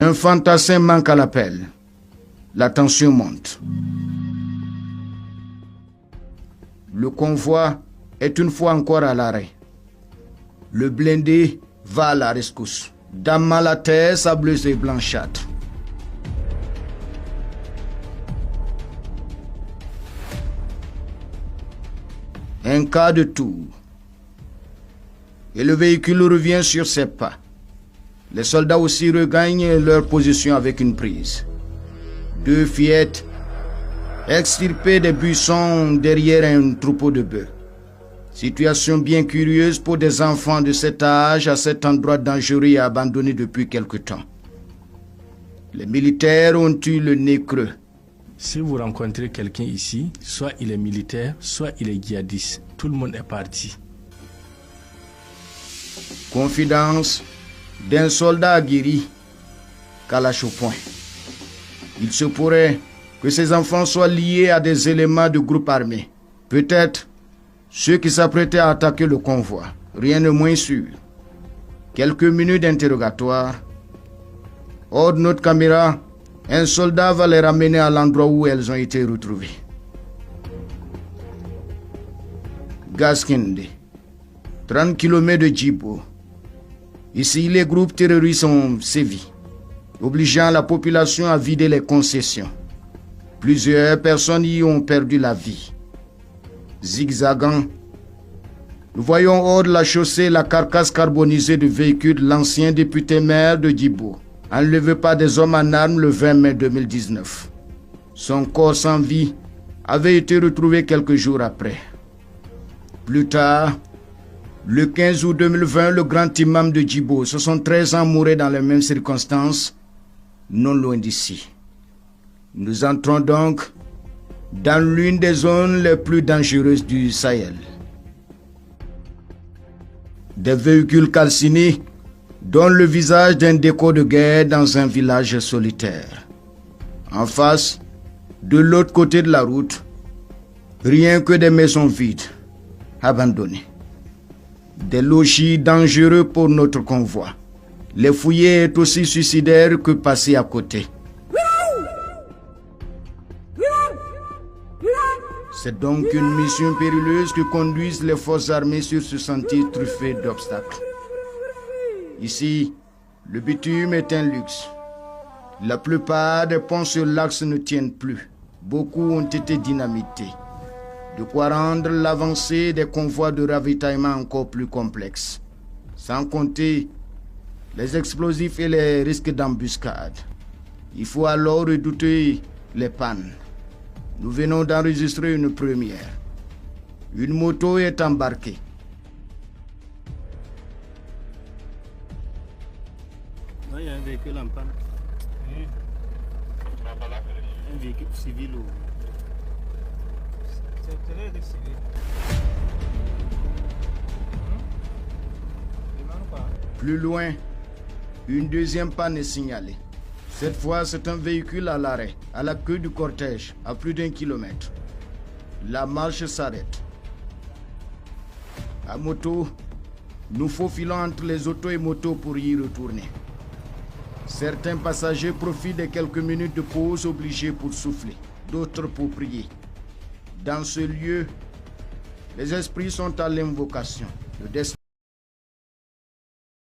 Un fantassin manque à l'appel. La tension monte. Le convoi est une fois encore à l'arrêt. Le blindé va à la rescousse. Dames à la terre, sableuse et blanchâtre. Un quart de tour. Et le véhicule revient sur ses pas. Les soldats aussi regagnent leur position avec une prise. Deux fillettes extirpées des buissons derrière un troupeau de bœufs. Situation bien curieuse pour des enfants de cet âge à cet endroit dangereux et abandonné depuis quelque temps. Les militaires ont eu le nez creux. Si vous rencontrez quelqu'un ici, soit il est militaire, soit il est djihadiste. Tout le monde est parti. Confidence d'un soldat aguerri, Kalash au point. Il se pourrait que ces enfants soient liés à des éléments de groupes armés. Peut-être ceux qui s'apprêtaient à attaquer le convoi. Rien de moins sûr. Quelques minutes d'interrogatoire. Hors de notre caméra, un soldat va les ramener à l'endroit où elles ont été retrouvées. Gaskinde, 30 km de Djibo. Ici, les groupes terroristes ont sévi, obligeant la population à vider les concessions. Plusieurs personnes y ont perdu la vie. Zigzagant, nous voyons hors de la chaussée la carcasse carbonisée du véhicule de l'ancien député maire de Djibo, enlevé par des hommes en armes le 20 mai 2019. Son corps sans vie avait été retrouvé quelques jours après. Plus tard, le 15 août 2020, le grand imam de Djibo, 73 ans, mourait dans les mêmes circonstances, non loin d'ici. Nous entrons donc dans l'une des zones les plus dangereuses du Sahel. Des véhicules calcinés donnent le visage d'un décor de guerre dans un village solitaire. En face, de l'autre côté de la route, rien que des maisons vides, abandonnées. Des logis dangereux pour notre convoi. Les fouiller est aussi suicidaire que passer à côté. C'est donc une mission périlleuse que conduisent les forces armées sur ce sentier truffé d'obstacles. Ici, le bitume est un luxe. La plupart des ponts sur l'axe ne tiennent plus. Beaucoup ont été dynamités. De quoi rendre l'avancée des convois de ravitaillement encore plus complexe. Sans compter les explosifs et les risques d'embuscade. Il faut alors redouter les pannes. Nous venons d'enregistrer une première. Une moto est embarquée. Il y a un véhicule en panne. Un véhicule civil ou... Plus loin, une deuxième panne est signalée. Cette fois, c'est un véhicule à l'arrêt, à la queue du cortège, à plus d'1 kilomètre. La marche s'arrête. À moto, nous faufilons entre les autos et motos pour y retourner. Certains passagers profitent de quelques minutes de pause obligés pour souffler, d'autres pour prier. Dans ce lieu, les esprits sont à l'invocation. Le destin